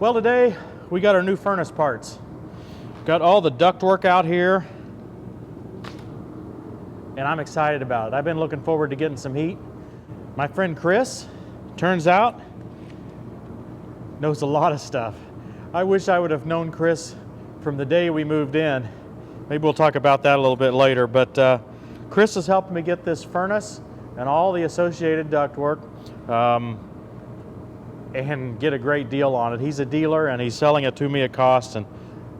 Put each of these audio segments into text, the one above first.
Well, today we got our new furnace parts. Got all the ductwork out here, and I'm excited about it. I've been looking forward to getting some heat. My friend Chris, turns out, knows a lot of stuff. I wish I would have known Chris from the day we moved in. Maybe we'll talk about that a little bit later, but Chris has helped me get this furnace and all the associated ductwork and get a great deal on it. He's a dealer and he's selling it to me at cost, and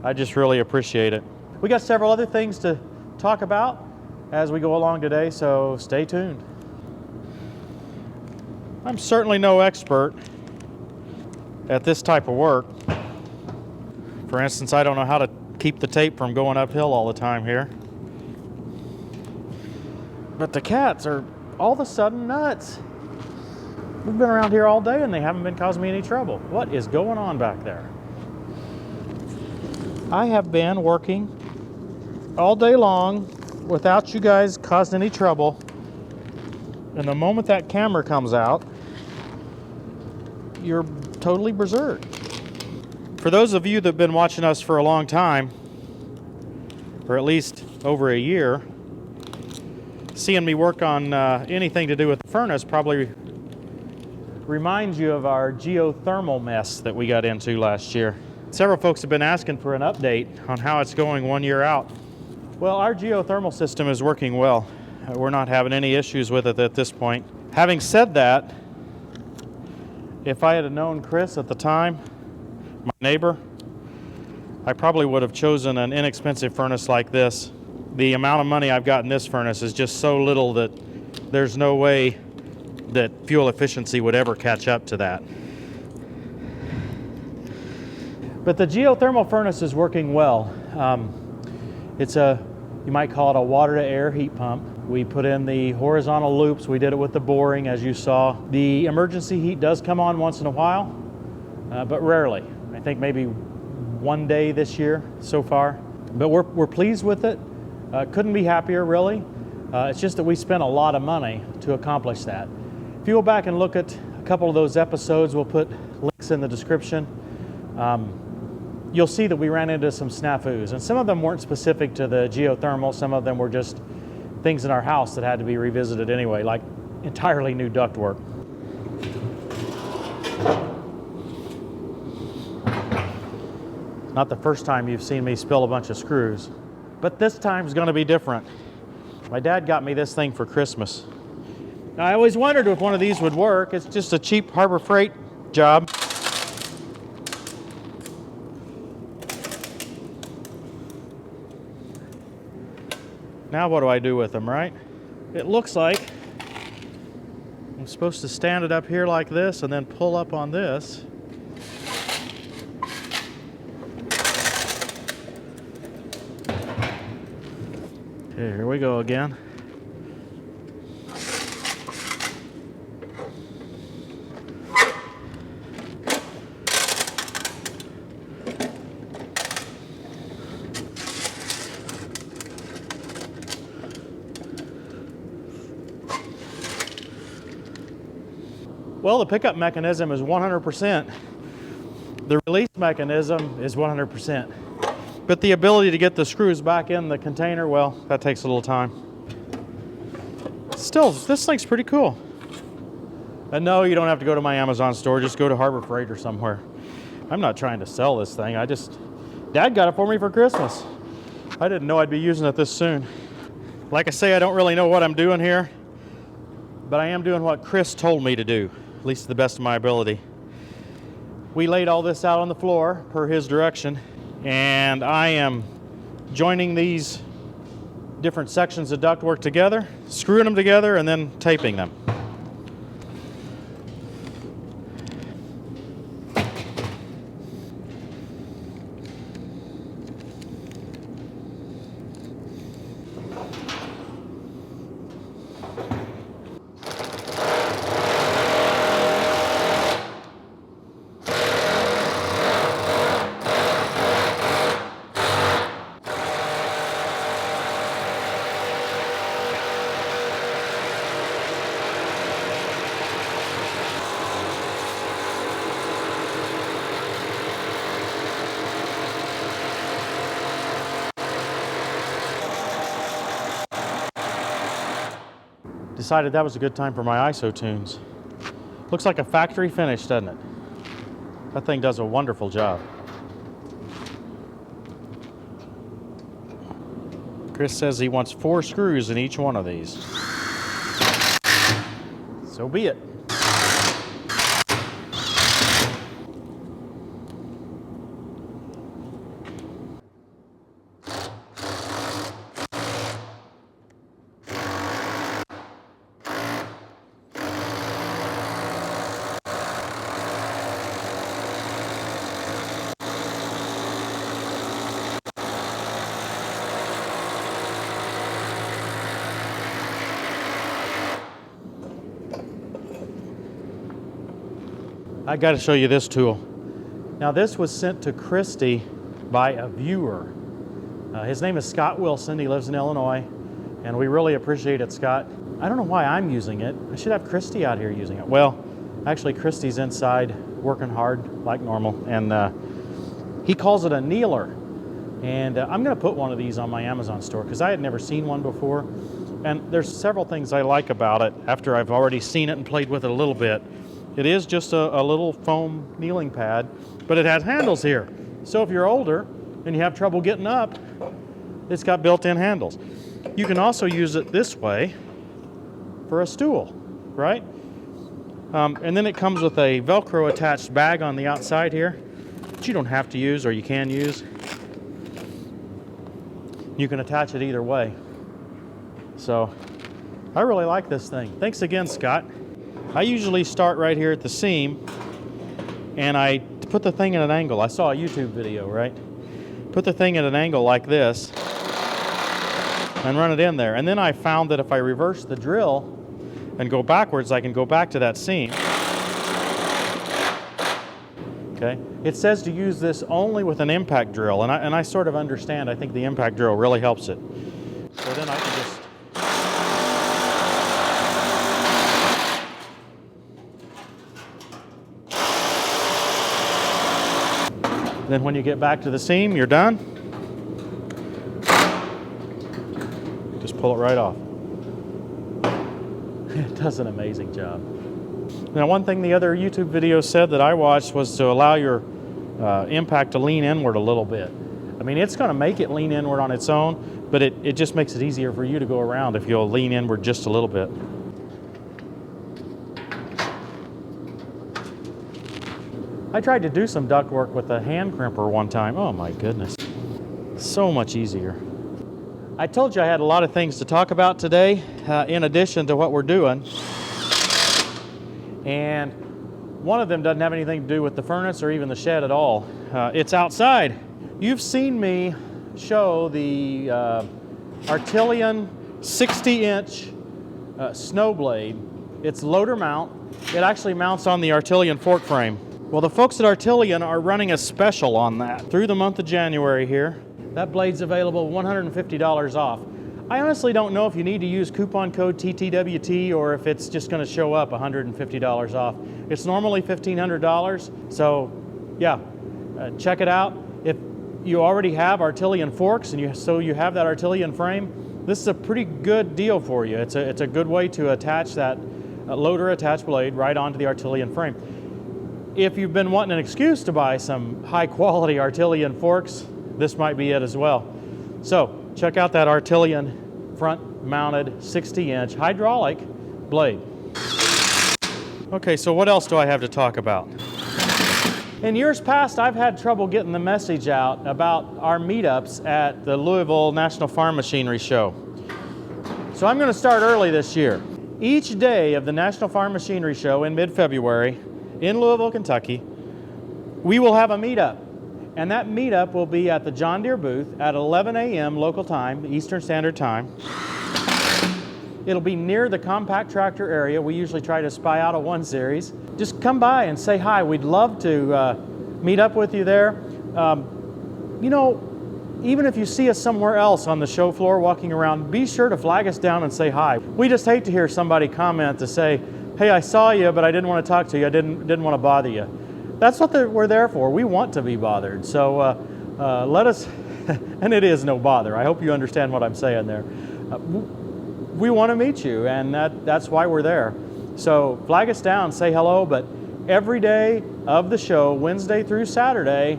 I just really appreciate it. We got several other things to talk about as we go along today, so stay tuned. I'm certainly no expert at this type of work. For instance, I don't know how to keep the tape from going uphill all the time here. But the cats are all of a sudden nuts. We've been around here all day and they haven't been causing me any trouble. What is going on back there? I have been working all day long without you guys causing any trouble. And the moment that camera comes out, you're totally berserk. For those of you that have been watching us for a long time, or at least over a year, seeing me work on anything to do with the furnace probably reminds you of our geothermal mess that we got into last year. Several folks have been asking for an update on how it's going 1 year out. Well, our geothermal system is working well. We're not having any issues with it at this point. Having said that, if I had known Chris at the time, my neighbor, I probably would have chosen an inexpensive furnace like this. The amount of money I've got in this furnace is just so little that there's no way that fuel efficiency would ever catch up to that. But the geothermal furnace is working well. It's you might call it a water to air heat pump. We put in the horizontal loops. We did it with the boring, as you saw. The emergency heat does come on once in a while, but rarely. I think maybe one day this year so far. But we're pleased with it. Couldn't be happier, really. It's just that we spent a lot of money to accomplish that. If you go back and look at a couple of those episodes, we'll put links in the description. You'll see that we ran into some snafus, and some of them weren't specific to the geothermal. Some of them were just things in our house that had to be revisited anyway, like entirely new ductwork. Not the first time you've seen me spill a bunch of screws, but this time's going to be different. My dad got me this thing for Christmas. Now, I always wondered if one of these would work. It's just a cheap Harbor Freight job. Now what do I do with them, right? It looks like I'm supposed to stand it up here like this and then pull up on this. Okay, here we go again. Well, the pickup mechanism is 100%. The release mechanism is 100%. But the ability to get the screws back in the container, well, that takes a little time. Still, this thing's pretty cool. And no, you don't have to go to my Amazon store. Just go to Harbor Freight or somewhere. I'm not trying to sell this thing. Dad got it for me for Christmas. I didn't know I'd be using it this soon. Like I say, I don't really know what I'm doing here, but I am doing what Chris told me to do, at least to the best of my ability. We laid all this out on the floor per his direction, and I am joining these different sections of ductwork together, screwing them together, and then taping them. decided that was a good time for my ISO tunes. Looks like a factory finish, doesn't it? That thing does a wonderful job. Chris says he wants 4 screws in each one of these. So be it. I got to show you this tool. Now this was sent to Christy by a viewer. His name is Scott Wilson. He lives in Illinois, and we really appreciate it, Scott. I don't know why I'm using it. I should have Christy out here using it. Well, actually Christy's inside working hard like normal, and he calls it a kneeler. And I'm going to put one of these on my Amazon store because I had never seen one before. And there's several things I like about it after I've already seen it and played with it a little bit. It is just a little foam kneeling pad, but it has handles here. So if you're older and you have trouble getting up, it's got built-in handles. You can also use it this way for a stool, right? And then it comes with a Velcro attached bag on the outside here that you don't have to use, or you can use. You can attach it either way. So I really like this thing. Thanks again, Scott. I usually start right here at the seam, and I put the thing at an angle. I saw a YouTube video, right? Put the thing at an angle like this and run it in there. And then I found that if I reverse the drill and go backwards, I can go back to that seam. Okay. It says to use this only with an impact drill, and I sort of understand. I think the impact drill really helps it. So then I can just then when you get back to the seam, you're done. Just pull it right off. It does an amazing job. Now, one thing the other YouTube video said that I watched was to allow your impact to lean inward a little bit. I mean, it's going to make it lean inward on its own, but it just makes it easier for you to go around if you'll lean inward just a little bit. I tried to do some duct work with a hand crimper one time. Oh my goodness, so much easier. I told you I had a lot of things to talk about today in addition to what we're doing. And one of them doesn't have anything to do with the furnace or even the shed at all. It's outside. You've seen me show the Artillian 60-inch snow blade. It's loader mount. It actually mounts on the Artillian fork frame. Well, the folks at Artillian are running a special on that through the month of January here. That blade's available $150 off. I honestly don't know if you need to use coupon code TTWT or if it's just going to show up $150 off. It's normally $1,500, so yeah, check it out. If you already have Artillian forks and you have that Artillian frame, this is a pretty good deal for you. It's a good way to attach that loader attached blade right onto the Artillian frame. If you've been wanting an excuse to buy some high quality Artillian forks, this might be it as well. So check out that Artillian front mounted 60-inch hydraulic blade. Okay, so what else do I have to talk about? In years past, I've had trouble getting the message out about our meetups at the Louisville National Farm Machinery Show. So I'm going to start early this year. Each day of the National Farm Machinery Show in mid-February in Louisville, Kentucky, we will have a meetup. And that meetup will be at the John Deere booth at 11 a.m. local time, Eastern Standard Time. It'll be near the compact tractor area. We usually try to spy out a 1 Series. Just come by and say hi. We'd love to meet up with you there. You know, even if you see us somewhere else on the show floor walking around, be sure to flag us down and say hi. We just hate to hear somebody comment to say, hey, I saw you, but I didn't want to talk to you. I didn't want to bother you. That's what we're there for. We want to be bothered. So let us, and it is no bother. I hope you understand what I'm saying there. we want to meet you, and that's why we're there. So flag us down, say hello, but every day of the show, Wednesday through Saturday,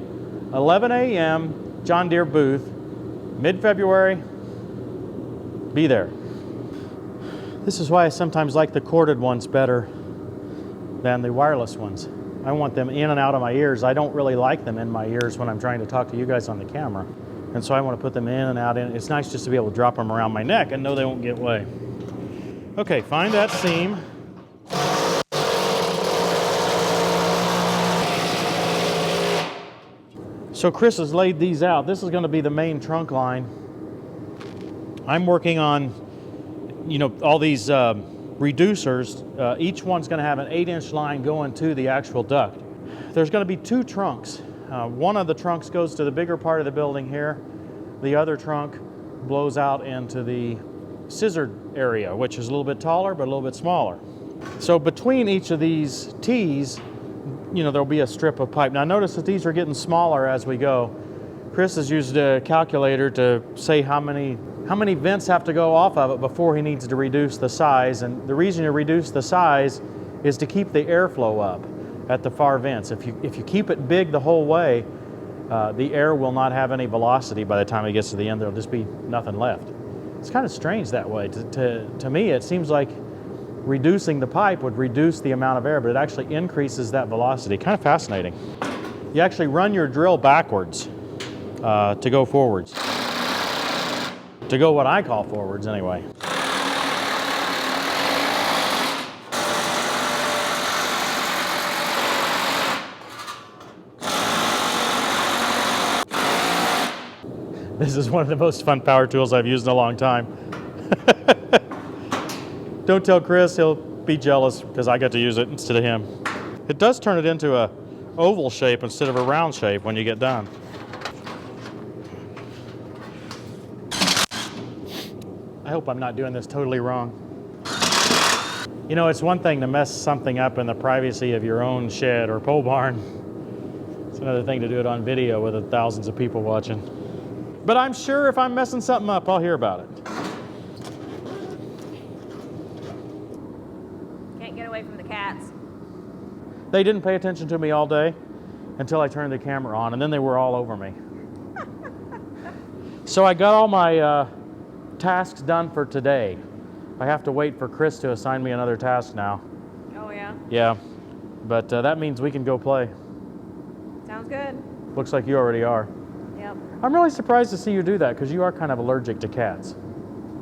11 a.m., John Deere booth, mid-February, be there. This is why I sometimes like the corded ones better than the wireless ones. I want them in and out of my ears. I don't really like them in my ears when I'm trying to talk to you guys on the camera. And so I want to put them in and out. It's nice just to be able to drop them around my neck and know they won't get away. Okay, find that seam. So Chris has laid these out. This is going to be the main trunk line. I'm working on, all these reducers. Each one's going to have an 8-inch line going to the actual duct. There's going to be 2 trunks. One of the trunks goes to the bigger part of the building here. The other trunk blows out into the scissored area, which is a little bit taller but a little bit smaller. So between each of these T's, there'll be a strip of pipe. Now notice that these are getting smaller as we go. Chris has used a calculator to say how many vents have to go off of it before he needs to reduce the size. And the reason you reduce the size is to keep the airflow up at the far vents. If you keep it big the whole way, the air will not have any velocity by the time it gets to the end. There'll just be nothing left. It's kind of strange that way. To me, it seems like reducing the pipe would reduce the amount of air, but it actually increases that velocity. Kind of fascinating. You actually run your drill backwards to go forwards. To go what I call forwards, anyway. This is one of the most fun power tools I've used in a long time. Don't tell Chris, he'll be jealous because I got to use it instead of him. It does turn it into a oval shape instead of a round shape when you get done. I hope I'm not doing this totally wrong. It's one thing to mess something up in the privacy of your own shed or pole barn. It's another thing to do it on video with thousands of people watching. But I'm sure if I'm messing something up, I'll hear about it. Can't get away from the cats. They didn't pay attention to me all day until I turned the camera on, and then they were all over me. So I got all my tasks done for today. I have to wait for Chris to assign me another task now. Oh, yeah? Yeah, but that means we can go play. Sounds good. Looks like you already are. Yep. I'm really surprised to see you do that because you are kind of allergic to cats.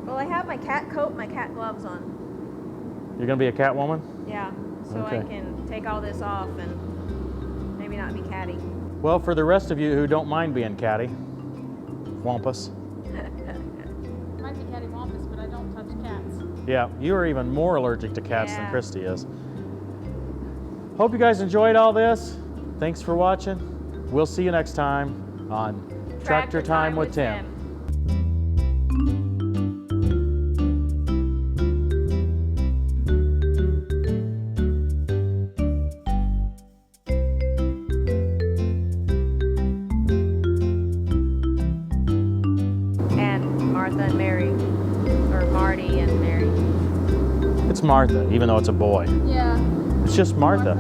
Well, I have my cat coat and my cat gloves on. You're going to be a cat woman? Yeah, so Okay. I can take all this off and maybe not be catty. Well, for the rest of you who don't mind being catty, wampus. Might be cattywampus, but I don't touch cats. Yeah, you are even more allergic to cats than Yeah. Christy is. Hope you guys enjoyed all this. Thanks for watching. We'll see you next time on Tractor Time with Tim. And Martha and Mary, or Marty and Mary. It's Martha, even though it's a boy. Yeah. It's just Martha.